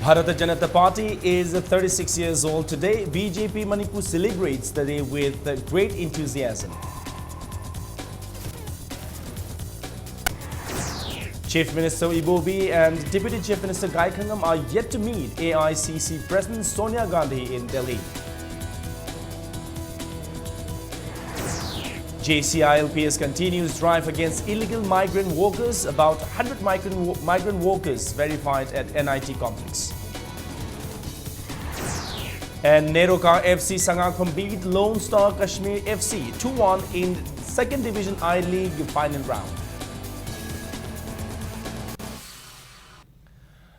Bharatiya Janata Party is 36 years old today. BJP Manipur celebrates the day with great enthusiasm. Chief Minister Ibobi and Deputy Chief Minister Gai Khangam are yet to meet AICC President Sonia Gandhi in Delhi. JCILPS continues drive against illegal migrant workers. About 100 migrant workers verified at NIT complex. And Neroka FC Sangakham beat Lone Star Kashmir FC 2-1 in 2nd Division I-League final round.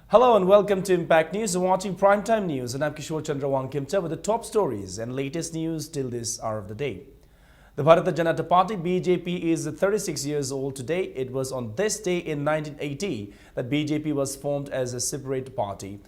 Hello and welcome to Impact News. You're watching Primetime News and I'm Kishore Chandra Wangkimcha with the top stories and latest news till this hour of the day. The Bharatiya Janata Party BJP is 36 years old today. It was on this day in 1980 that BJP was formed as a separate party.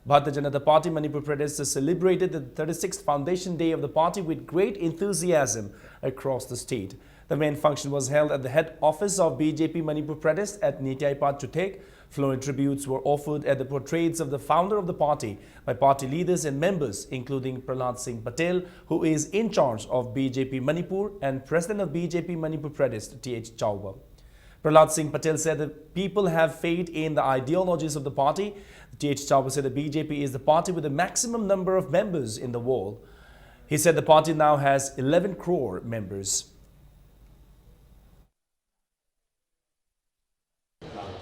Bharatiya Janata Party Manipur Pradesh celebrated the 36th foundation day of the party with great enthusiasm across the state. The main function was held at the head office of BJP Manipur Pradesh at Nityaipad Chutek. Flowing tributes were offered at the portraits of the founder of the party by party leaders and members, including Prahlad Singh Patel, who is in charge of BJP Manipur, and President of BJP Manipur Pradesh, T.H. Chauba. Prahlad Singh Patel said that people have faith in the ideologies of the party. T.H. Chauba said that BJP is the party with the maximum number of members in the world. He said the party now has 11 crore members.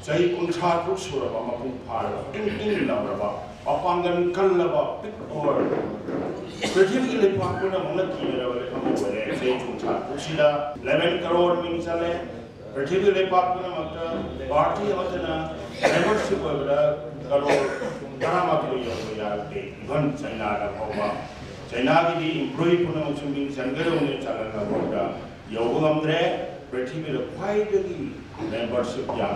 Jai Kunchar Suraba Mapung Par, in Lavraba, Apangan Kalaba, or particularly Pakuna Monaki, Jai Kunchar Pushida, 11 crore means a particularly Pakuna party Otana, membership of the Karamaki, one China, China, the employee Punam means Sangaron Chalana, Yogamdre, particularly widely. Membership party.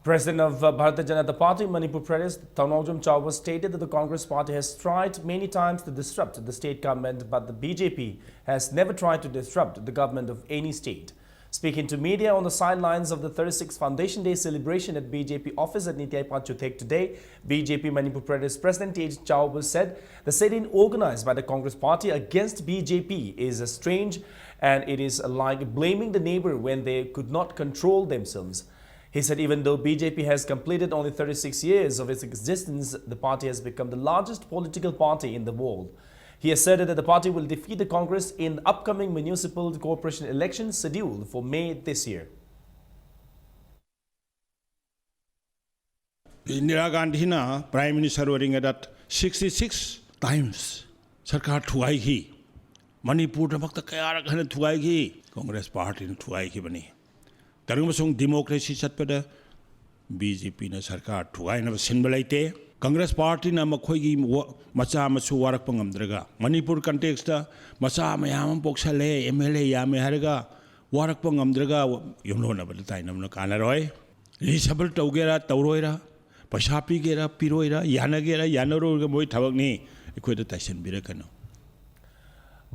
President of Bharatiya Janata Party Manipur Pradesh Thaunawjam Chauba stated that the Congress party has tried many times to disrupt the state government, but the BJP has never tried to disrupt the government of any state. Speaking to media on the sidelines of the 36th Foundation Day celebration at BJP office at Nityaipad Chutek today, BJP Manipur Pradesh President T.H. Chauba said the sit-in organized by the Congress party against BJP is strange and it is like blaming the neighbor when they could not control themselves. He said even though BJP has completed only 36 years of its existence, the party has become the largest political party in the world. He asserted that the party will defeat the Congress in the upcoming municipal corporation elections scheduled for May this year. Indira Gandhi na Prime Minister wering that 66 times Sarkar thuai ki Manipur na makta kaya rakhana thuai ki Congress party na thuai ki bani. Tarung masung democracy chatpada BJP na Sarkar thuai na sinbalaite. Congress Party na makhoi macha machu warak pangamdraga Manipur context da macha mayam poksale MLA yame haraga warak pangamdraga yumlo na balatai namna kana roy lisabal tawgera tawroira pasapi gera piroira yanagera yanaro ga moi thabak ni ekhoi da taisen birakano.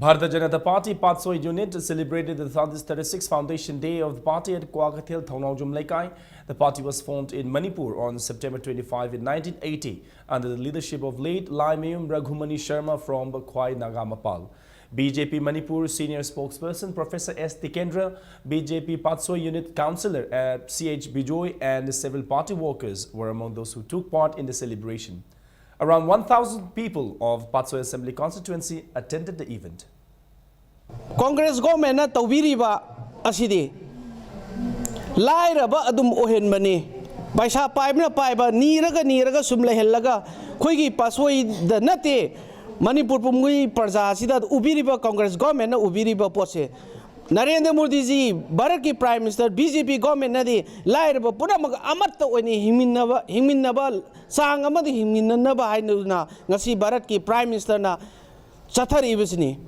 Bharatiya Janata Party Patsoi unit celebrated the 36th Foundation Day of the party at Kwakathil, Thaunawjam Laikai. The party was formed in Manipur on September 25 in 1980 under the leadership of late Laimayum Raghumani Sharma from Khwai Nagamapal. BJP Manipur Senior Spokesperson Professor S. Tikendra, BJP Patsoi Unit Councillor at CH Bijoy and several party workers were among those who took part in the celebration. Around 1,000 people of Patsoi Assembly constituency attended the event. Congress government na tawiriba asidi lairaba adum ohen mani paisa paibna paiba niraga sum lehellaga khoigi Patsoi da nate Manipur pumui parja sida ubiriba Congress government na ubiriba pose Narendra Modi ji Bharat ki Prime Minister BJP government na di lairaba punamag amatta oni himinaba sang amadi himinaba hainuna ngasi Bharat ki Prime Minister na chathari ibisni.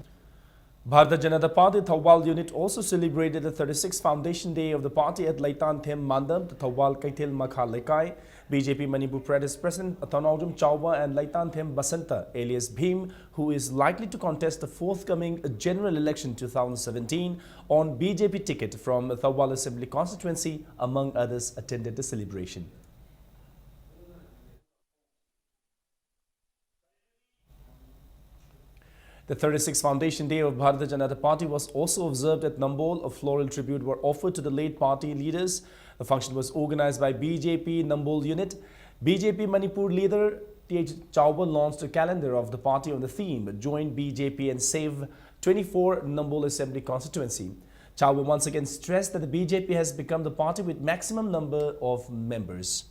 Bharatiya Janata Party Thawal unit also celebrated the 36th foundation day of the party at Laitan Them Mandam, the Thawal Kaithil Makha Lekai. BJP Manipur Pradesh President Atanaujum Chauba and Laitan Them Basanta alias Bhim, who is likely to contest the forthcoming general election 2017 on BJP ticket from Thawal Assembly constituency, among others, attended the celebration. The 36th foundation day of Bharatiya Janata Party was also observed at Nambol. A floral tribute were offered to the late party leaders. The function was organized by BJP Nambol unit. BJP Manipur leader T.H. Chauba launched a calendar of the party on the theme Join BJP and Save 24 Nambol Assembly constituency. Chauba once again stressed that the BJP has become the party with maximum number of members.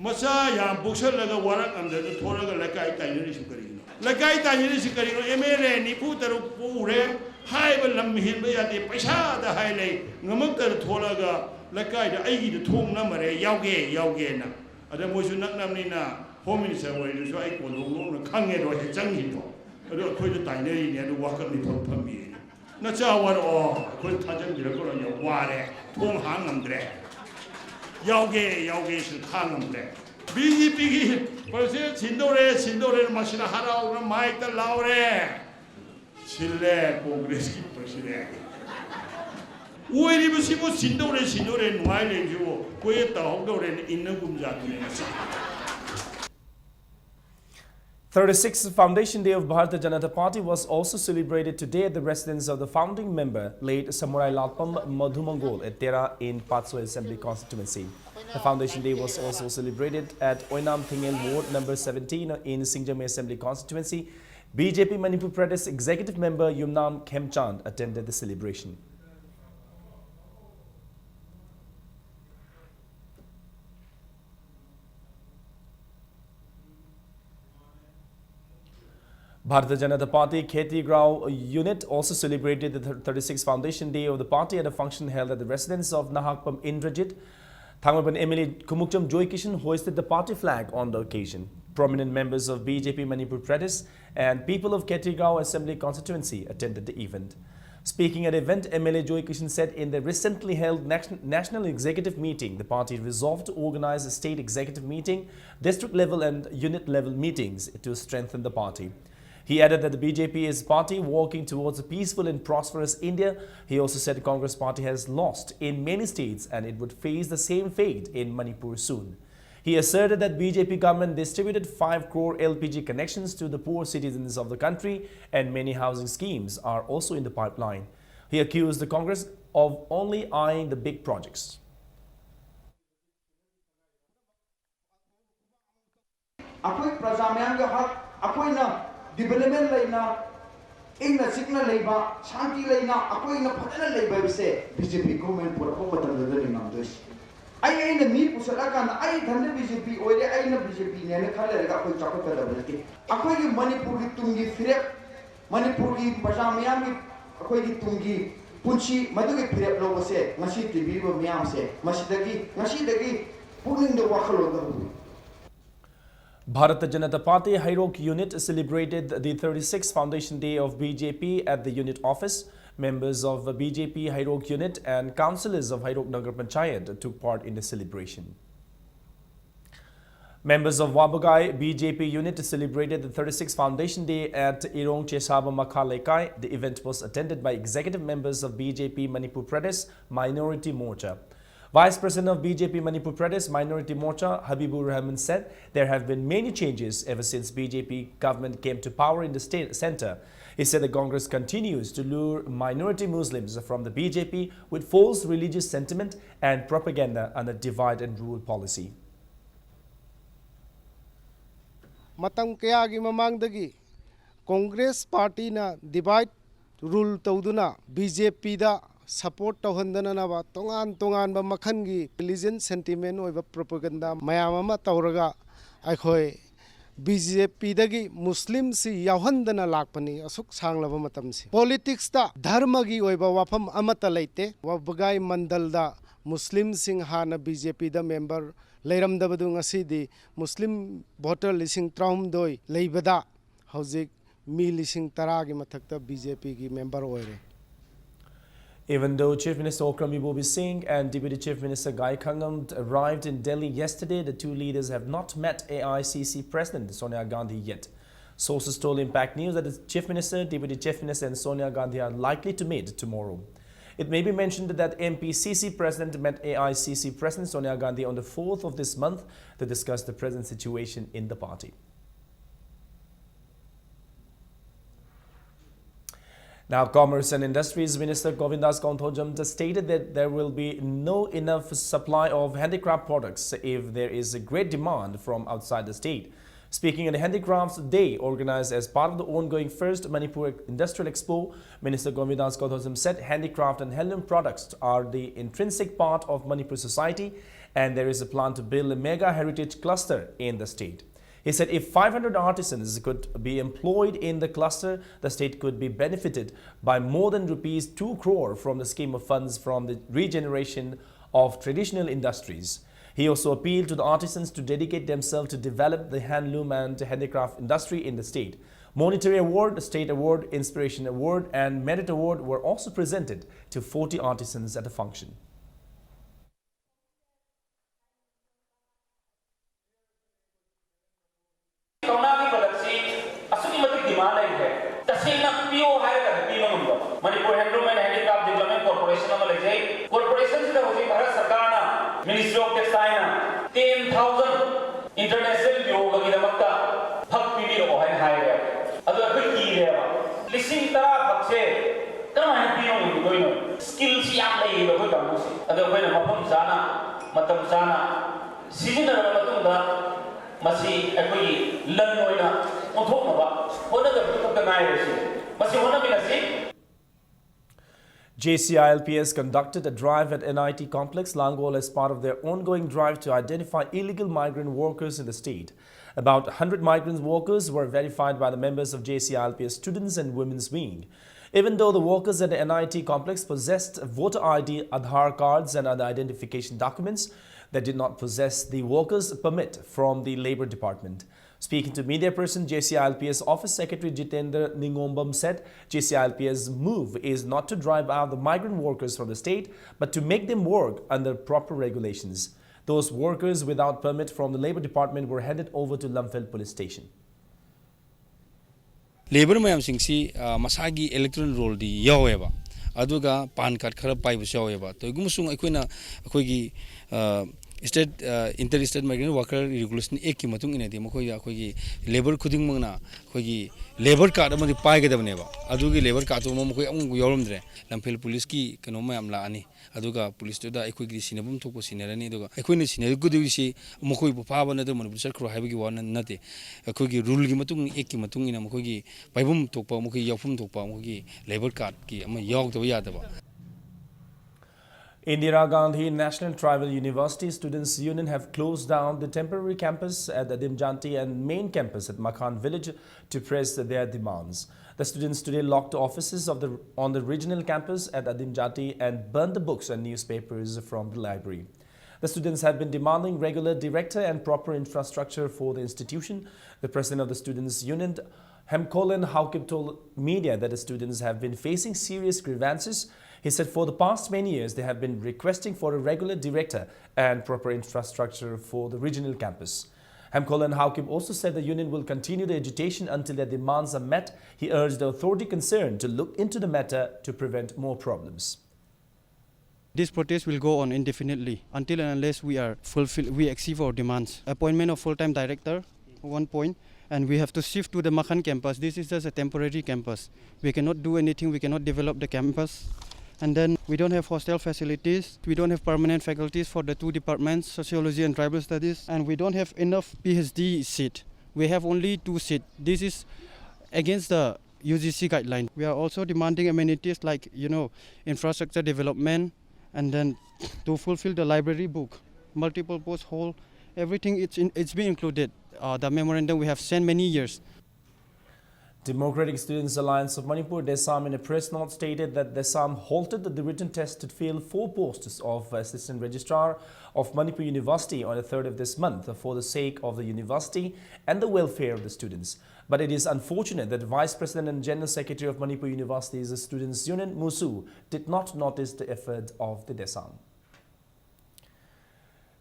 Masa yang buksar laga warak amda tu thora ga lakai taineri sikari. Lakai taineri sikari no MLA ni putar pure hai ba lam hin ba yate paisa da hai le ngamak tar thora ga lakai da ai da thong na mare yauge na ada mo su nak nam ni na home minister wa ni so ai ko long na khang nge do he chang hin do ado khoi da taineri ni ado wakam ni thon pham mi na cha war o khoi thajang ji ko ya wa re thong hang nam dre yauge su khangam le BJP परसे छिंदोरे machine हराओ mike त लाओरे छिले कांग्रेस की president ओइरि बसिबो छिंदोरे नुआइ लेजो कोइ ताहौदोरे इन गुमजातुने नसा 36th Foundation Day of Bharatiya Janata Party was also celebrated today at the residence of the founding member, late Samurai Lalpam Madhumangol at Tera in Patso Assembly constituency. The Foundation Day was also celebrated at Oinam Thingel Ward number 17 in Singjam Assembly constituency. BJP Manipur Pradesh Executive Member Yumnam Khemchand attended the celebration. Bharatiya Janata Party Kheti Grau unit also celebrated the 36th Foundation Day of the party at a function held at the residence of Nahakpam Indrajit. Thangmaban MLA Kumukcham Joy Kishan hoisted the party flag on the occasion. Prominent members of BJP Manipur Pradesh and people of Kheti Grau Assembly constituency attended the event. Speaking at the event, MLA Joy Kishan said in the recently held National Executive Meeting, the party resolved to organize a state executive meeting, district level and unit level meetings to strengthen the party. He added that the BJP is a party walking towards a peaceful and prosperous India. He also said the Congress party has lost in many states and it would face the same fate in Manipur soon. He asserted that BJP government distributed 5 crore LPG connections to the poor citizens of the country and many housing schemes are also in the pipeline. He accused the Congress of only eyeing the big projects. Development laina, inna signal laiba, shanti laina, ako inna padana laiba bise BJP government pura ko matam dali nam dos. Ay inna mi pusalakan ay thande BJP oile ay inna BJP ne ne khale rega ko chakot da bulati. Ako ki Manipur ki tungi firep, Manipur ki pasamyam ki ako ki tungi punchi madu ki firep lo base ngasi TV bo myam se ngasi dagi puning de wakhalo da. Bharatiya Janata Party Hairok unit celebrated the 36th Foundation Day of BJP at the unit office. Members of the BJP Hairok unit and councillors of Hairok Nagar Panchayat took part in the celebration. Members of Wabagai BJP unit celebrated the 36th Foundation Day at Irong Chesaba Makha Lekai. The event was attended by executive members of BJP Manipur Pradesh Minority Morcha. Vice President of BJP Manipur Pradesh Minority Morcha Habibur Rahman said there have been many changes ever since BJP government came to power in the state center. He said the Congress continues to lure minority Muslims from the BJP with false religious sentiment and propaganda and a divide and rule policy. Matam kaya gi mamangdagi Congress party na divide rule tauduna BJP da support tauhandana ba tongan ba makhangi religion sentiment oiba propaganda mayam ama tauraga aikhoi BJP dagi Muslim si yauhandana lakpani asuk sanglaba matam si politics ta dharma gi oiba wafam amata leite wabagai mandal da Muslim sing hana BJP da member leiramdabadu ngasi di Muslim voter lising traum doi leibada hojik mi lising taragi mathakta BJP ki member oire. Even though Chief Minister Okram Ibobi Singh and Deputy Chief Minister Gai Khangam arrived in Delhi yesterday, the two leaders have not met AICC President Sonia Gandhi yet. Sources told Impact News that the Chief Minister, Deputy Chief Minister and Sonia Gandhi are likely to meet tomorrow. It may be mentioned that MPCC President met AICC President Sonia Gandhi on the 4th of this month to discuss the present situation in the party. Now, Commerce and Industries Minister Govindas Kaunthojam stated that there will be no enough supply of handicraft products if there is a great demand from outside the state. Speaking at the Handicrafts Day organized as part of the ongoing first Manipur Industrial Expo, Minister Govindas Kaunthojam said handicraft and handloom products are the intrinsic part of Manipur society and there is a plan to build a mega heritage cluster in the state. He said if 500 artisans could be employed in the cluster, the state could be benefited by more than rupees 2 crore from the scheme of funds from the regeneration of traditional industries. He also appealed to the artisans to dedicate themselves to develop the handloom and handicraft industry in the state. Monetary Award, State Award, Inspiration Award and Merit Award were also presented to 40 artisans at the function. Manipur Handloom and Handicraft Development Corporation Corporation is Bharat Sarkar Ministry of Textile 10,000 international yoga gidamakta phak pidi ro hain haire adu akoi ki re lising tara phakse kamai pino goino skills yam lei ba koi kamu si adu koi na mafam sana matam sana sijina ra matungda masi akoi lan oina onthok ba ona da putak nai re si masi ona binasi. JCILPS conducted a drive at NIT Complex, Langol, as part of their ongoing drive to identify illegal migrant workers in the state. About 100 migrant workers were verified by the members of JCILPS Students and Women's Wing. Even though the workers at the NIT Complex possessed voter ID, Aadhaar cards and other identification documents, they did not possess the workers' permit from the Labour Department. Speaking to media person, JCILPS Office Secretary Jitendra Ningombam said JCILPS' move is not to drive out the migrant workers from the state, but to make them work under proper regulations. Those workers without permit from the Labour Department were handed over to Lumphel Police Station. Labour mayam singsi masagi electoral roll di yaweba aduga pan card khara paibu yaweba to gumusung akoina akoigi state inter-state migrant worker regulation ek ki matung ine di makoi akoigi labor khuding mangna akoigi labor card amadi paigadabneba adugi labor card to makoi amung yawramdre Lumphel police ki kano mayam la ani aduga police to da akoigi sinabum thokpo sinerani aduga akoina siner gudugisi makoi bu phaba na man bulsar khro haibagi wan nate akoigi rule gi matung ek ki matung ina makoigi paibum thokpa makoi yawfum thokpa makoigi labor card ki ama yaw to yadaba. Indira Gandhi National Tribal University Students' Union have closed down the temporary campus at the Dimjanti and main campus at Makhan village to press their demands. The students today locked offices on the regional campus at Dimjanti and burned the books and newspapers from the library. The students have been demanding regular director and proper infrastructure for the institution. The president of the Students' Union, Hemkolen Haukip, told media that the students have been facing serious grievances. He said for the past many years, they have been requesting for a regular director and proper infrastructure for the regional campus. Hemkolen Haukip also said the union will continue the agitation until their demands are met. He urged the authority concerned to look into the matter to prevent more problems. This protest will go on indefinitely until and unless we achieve our demands. Appointment of full-time director, 1 point, and we have to shift to the Makhan campus. This is just a temporary campus. We cannot do anything, we cannot develop the campus. And then we don't have hostel facilities, we don't have permanent faculties for the 2 departments, sociology and tribal studies, and we don't have enough PhD seat. We have only 2 seats. This is against the UGC guideline. We are also demanding amenities like, infrastructure development, and then to fulfill the library book, multiple post hall, everything it's been included. The memorandum we have sent many years. Democratic Students Alliance of Manipur, DESAM, in a press note stated that DESAM halted the written test to fill 4 posts of Assistant Registrar of Manipur University on the 3rd of this month for the sake of the university and the welfare of the students. But it is unfortunate that Vice President and General Secretary of Manipur University's Students' Union, Musu, did not notice the effort of the Desang.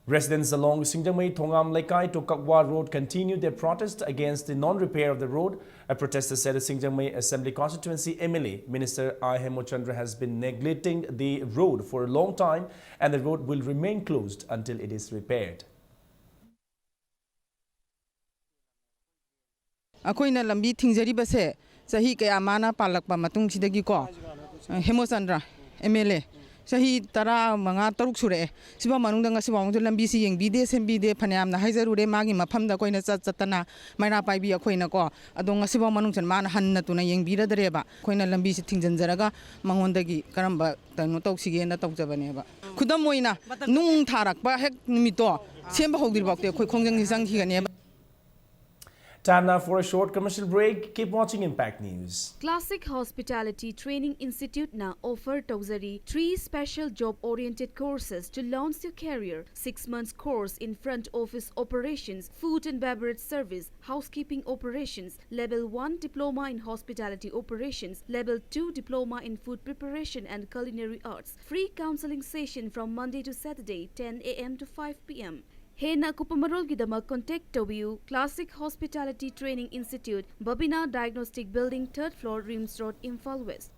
Residents along Singjangmei Thongam Lekai to Kakwa Road continued their protest against the non-repair of the road. A protester said the Singjangmei Assembly Constituency MLA Minister I. Hemochandra has been neglecting the road for a long time and the road will remain closed until it is repaired. Akoina lambi thingjari base sahi kaya mana palakpa matung sidagi ko Hemochandra MLA sahi tara manga taruk sure siba manungda nga siba ngju lambi si yengbide sembide phanyam na haijarure magi mafamda koina chatana maira paibi akoina ko adong siba manungchan mana hanna tuna yengbira dareba koina lambi si thingjanjaraga mangondagi karamba tano tawsige na tawjabane ba khudam moina nung tharakpa hek nimito semba hogdirbakte khoi khongjang nisang khigane. Time now for a short commercial break. Keep watching Impact News. Classic Hospitality Training Institute now offer Tawzari 3 special job-oriented courses to launch your career. 6 months course in front office operations, food and beverage service, housekeeping operations, level 1 diploma in hospitality operations, level 2 diploma in food preparation and culinary arts. Free counseling session from Monday to Saturday 10 a.m. to 5 p.m. Hena Kupamarol Gidama contact W Classic Hospitality Training Institute, Babina Diagnostic Building, 3rd floor, Rims Road, Imphal West.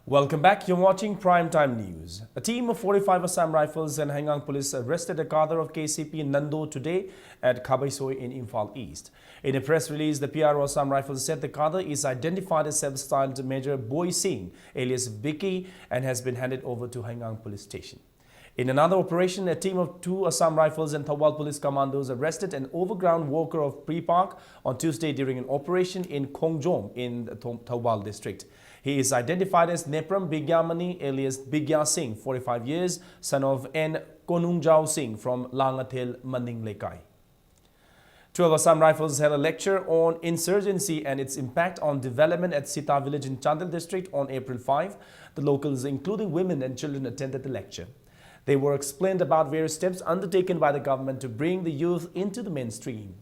Welcome back. You're watching Primetime News. A team of 45 Assam Rifles and Hangang Police arrested a cadre of KCP in Nando today at Kabaisoi in Imphal East. In a press release, the PRO Assam Rifles said the cadre is identified as self-styled Major Boy Singh, alias Vicky, and has been handed over to Hangang Police Station. In another operation, a team of 2 Assam Rifles and Thawal Police commandos arrested an overground worker of Pre-Park on Tuesday during an operation in Khongjom in the Thawal district. He is identified as Nepram Bigyamani alias Bigya Singh, 45 years, son of N. Konungjao Singh from Langathil, Manding Lekai. 12 Assam Rifles held a lecture on insurgency and its impact on development at Sita village in Chandel district on April 5. The locals, including women and children, attended the lecture. They were explained about various steps undertaken by the government to bring the youth into the mainstream.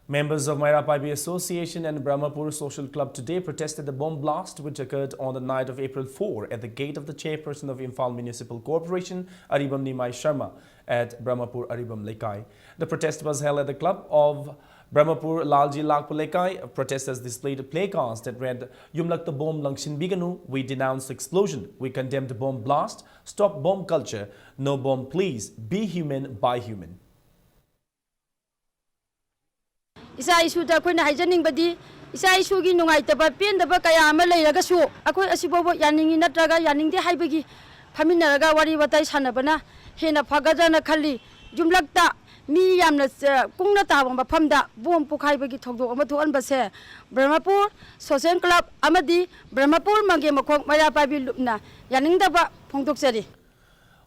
Members of Mairapaibi Association and Brahmapur Social Club today protested the bomb blast which occurred on the night of April 4 at the gate of the chairperson of Imphal Municipal Corporation, Aribam Nimai Sharma, at Brahmapur Aribam Lekai. The protest was held at the club of Brahmapur Lalji Lakpa Lekai. Protesters displayed placards that read, Yumlak the bomb langshin biganu, we denounce explosion, we condemn the bomb blast, stop bomb culture, no bomb please, be human, buy human. Isa isu da koi na haijaning badi isa isu gi nungai taba pen daba kaya ama leiraga su akoi asibobo yaningi natraga yaningde haibagi phaminaraga wari watai sanabana hena phagajana khalli jumlakta mi yamna kungna tabang bafamda bom pukhai thokdok ama thu anbase Brahmapur Social Club amadi Brahmapur mage makhok Mairapaibi lupna yaningdaba phongdoksari.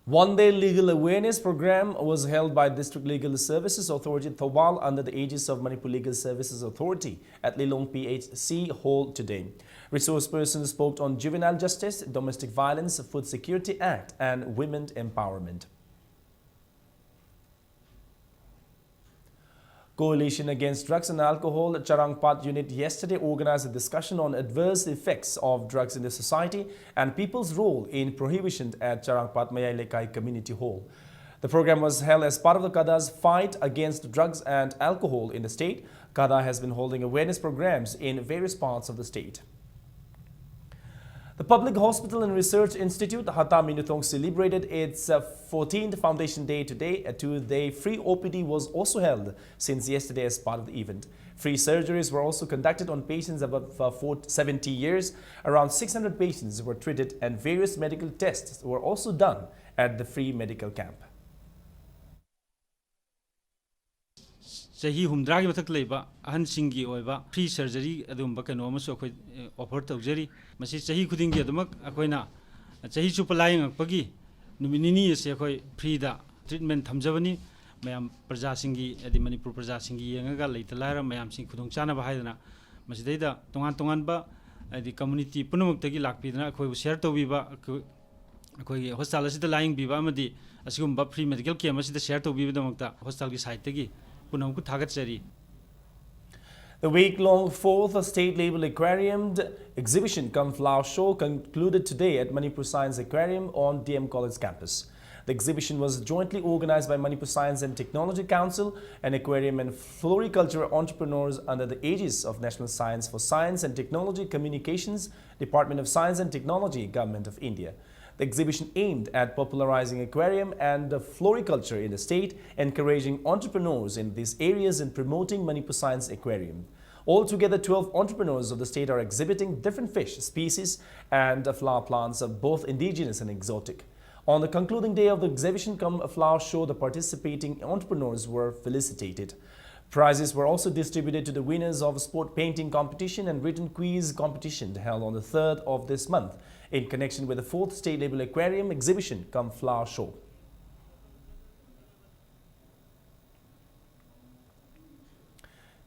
One-day legal awareness program was held by District Legal Services Authority Thawal under the aegis of Manipur Legal Services Authority at Lilong PHC Hall today. Resource persons spoke on juvenile justice, domestic violence, Food Security Act and women empowerment. Coalition Against Drugs and Alcohol Charangpat unit yesterday organized a discussion on adverse effects of drugs in the society and people's role in prohibition at Charangpat Mayai Lekai Community Hall. The program was held as part of the Kada's fight against drugs and alcohol in the state. Kada has been holding awareness programs in various parts of the state. The Public Hospital and Research Institute, Hata Minuthong, celebrated its 14th Foundation Day today. A 2-day free OPD was also held since yesterday as part of the event. Free surgeries were also conducted on patients above 70 years. Around 600 patients were treated and various medical tests were also done at the free medical camp. Sahi humdragi batak leiba ahan singi oiba free surgery adum bakano amaso akoi offer tawjari masi sahi khudingi adumak akoina sahi chupalayang akpagi numinini se akoi free da treatment thamjabani mayam praja singi adi Manipur praja singi yengaga leitalara mayam sing khudong chana ba haidana masi deida tongan ba adi community punamuktagi lakpidana akoi share tawbiba ꯑꯩꯈꯣꯏꯒꯤ hospital ꯑꯁꯤꯗ ꯂꯥꯌꯦꯡ ꯕꯤꯕ ꯑꯃꯗꯤ ꯑꯁꯤꯒꯨꯝꯕ free medical camp ꯑꯁꯤꯗ share ꯇꯧꯕꯤꯕꯒꯤꯗꯃꯛꯇ ꯍꯣꯁꯄꯤꯇꯥꯜꯒꯤ ꯁꯥꯏꯠꯇꯒꯤ ꯄꯨꯝꯅꯃꯛꯄꯨ ꯊꯥꯒꯠꯆꯔꯤ. The week-long 4th state-level aquarium exhibition cum flower show concluded today at Manipur Science Aquarium on DM College campus. The exhibition was jointly organized by Manipur Science and Technology Council and aquarium and floriculture entrepreneurs under the aegis of National Science for Science and Technology Communications, Department of Science and Technology, Government of India. The exhibition aimed at popularizing aquarium and floriculture in the state, encouraging entrepreneurs in these areas and promoting Manipur Science Aquarium. Altogether, 12 entrepreneurs of the state are exhibiting different fish species and flower plants of both indigenous and exotic. On the concluding day of the exhibition cum flower show, the participating entrepreneurs were felicitated. Prizes were also distributed to the winners of sport painting competition and written quiz competition held on the 3rd of this month in connection with the 4th state-level aquarium exhibition cum flower show.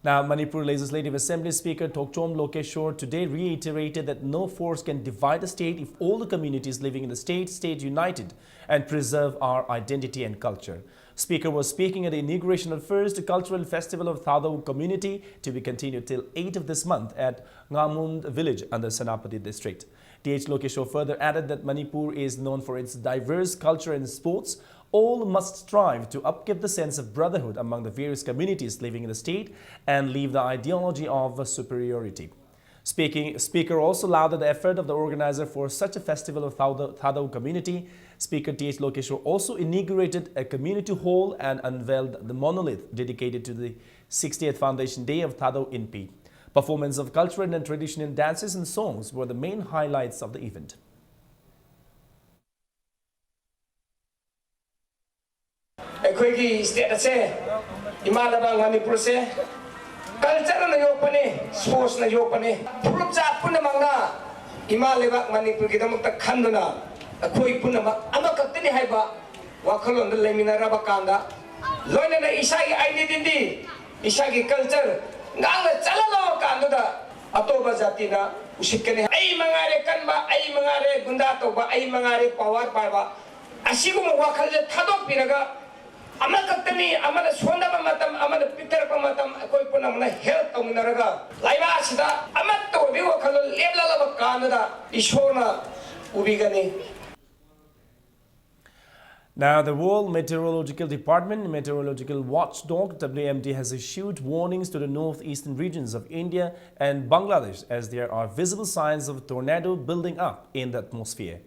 Now, Manipur Legislative Assembly Speaker Tokchom Lokeshwar today reiterated that no force can divide the state if all the communities living in the state stay united and preserve our identity and culture. Speaker was speaking at the inauguration of the first cultural festival of Thadau community to be continued till 8th of this month at Ngamund village under Senapati district. TH Lokeshwar further added that Manipur is known for its diverse culture and sports. All must strive to upkeep the sense of brotherhood among the various communities living in the state and leave the ideology of superiority. Speaker also lauded the effort of the organizer for such a festival of Thadau community. Speaker T.H. Lokeshwar also inaugurated a community hall and unveiled the monolith dedicated to the 60th Foundation Day of Thadau INPI. Performance of cultural and traditional dances and songs were the main highlights of the event. Akwai state ase imalabang Manipur se culture na yopane sports na yopane pulup cha punamang na imalabang Manipur kidamuk ta khanduna akwai punamak amakatni haiba wakhalon da lemina rabakanda loina na isagi identity isagi culture ngala chalalo kanduda atoba jati na usikkane ai mangare kanba ai mangare gunda toba ai mangare power parba asigu wakhal je thadok piraga Amakatani, Amada Swanda Matam, Amada Peter Pamatam, Akoipuna, help Ominaraga, Laiva Sida, Amato, Viwakalo, Lebla Canada, Ishona, Ubigani. Now, the World Meteorological Department, Meteorological Watchdog, WMD, has issued warnings to the northeastern regions of India and Bangladesh as there are visible signs of tornado building up in the atmosphere.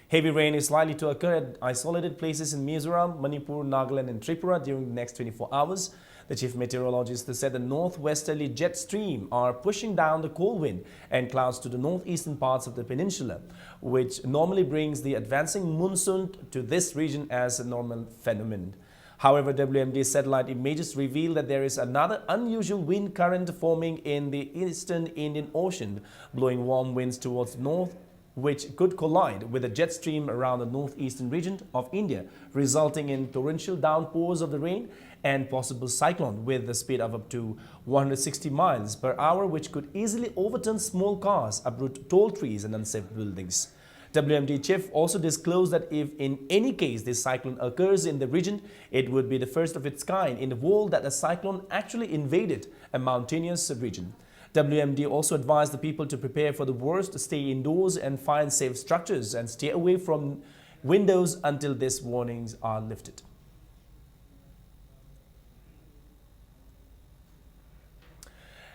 Heavy rain is likely to occur at isolated places in Mizoram, Manipur, Nagaland and Tripura during the next 24 hours. The chief meteorologist said the northwesterly jet stream are pushing down the cold wind and clouds to the northeastern parts of the peninsula, which normally brings the advancing monsoon to this region as a normal phenomenon. However, WMD satellite images reveal that there is another unusual wind current forming in the eastern Indian Ocean, blowing warm winds towards north, which could collide with a jet stream around the northeastern region of India, resulting in torrential downpours of the rain and possible cyclone with a speed of up to 160 miles per hour, which could easily overturn small cars, uproot tall trees and unsafe buildings. WMD chief also disclosed that if in any case this cyclone occurs in the region, it would be the first of its kind in the world that a cyclone actually invaded a mountainous region. WMD also advised the people to prepare for the worst, stay indoors and find safe structures and stay away from windows until these warnings are lifted.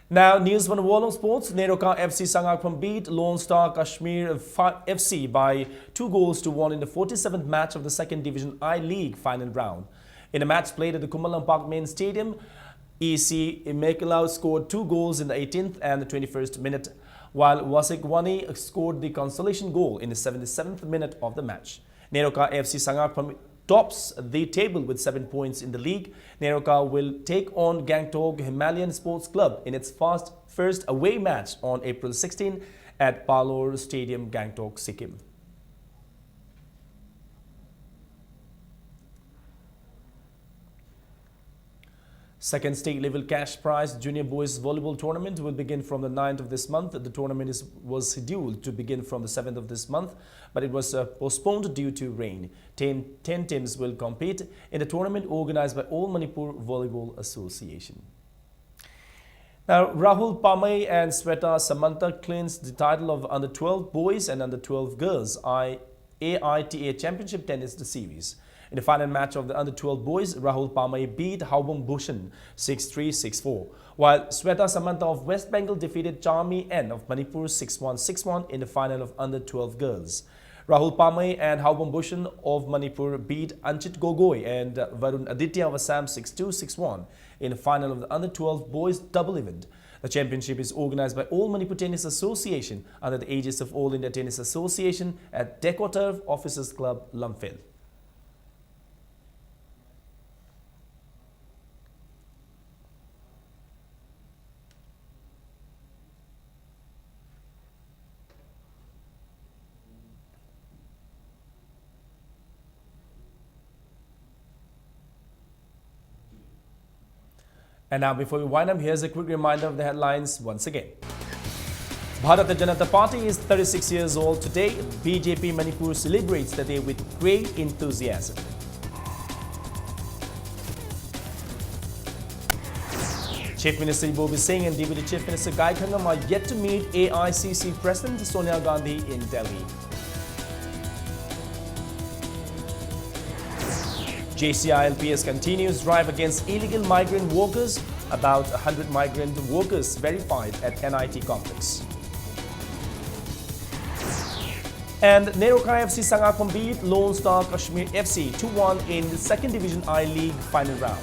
Now, news from the world of sports. Neroka FC Sangakpam beat Lone Star Kashmir FC by 2-1 in the 47th match of the 2nd Division I League final round. In a match played at the Kumalam Park main stadium, EC Mekelau scored 2 goals in the 18th and the 21st minute, while Wasik Wani scored the consolation goal in the 77th minute of the match. Neroka FC Sangakpam tops the table with 7 points in the league. Neroka will take on Gangtok Himalayan Sports Club in its first away match on April 16 at Palor Stadium, Gangtok, Sikkim. Second state-level cash prize junior boys volleyball tournament will begin from the 9th of this month. The tournament was scheduled to begin from the 7th of this month, but it was postponed due to rain. 10 teams will compete in the tournament organized by All Manipur Volleyball Association. Now, Rahul Pamay and Sweta Samanta clinched the title of Under-12 Boys and Under-12 Girls AITA Championship Tennis Series. In the final match of the Under-12 Boys, Rahul Pamay beat Haubom Bhushan 6-3, 6-4, while Sweta Samanta of West Bengal defeated Charmi N of Manipur 6-1, 6-1 in the final of Under-12 Girls. Rahul Pamay and Haubom Bhushan of Manipur beat Anchit Gogoi and Varun Aditya of Assam 6-2, 6-1 in the final of the Under-12 Boys double event. The championship is organized by All Manipur Tennis Association under the aegis of All India Tennis Association at Decoturf Officers Club, Lumphil. And now, before we wind up, here's a quick reminder of the headlines once again. Bharatiya Janata Party is 36 years old today. BJP Manipur celebrates the day with great enthusiasm. Chief Minister Bobi Singh and Deputy Chief Minister Gai Khangam are yet to meet AICC President Sonia Gandhi in Delhi. JCI-LPS continues drive against illegal migrant workers. About 100 migrant workers verified at NIT complex. And Neroka FC Sangakam beat Lone Star Kashmir FC 2-1 in the 2nd Division I League final round.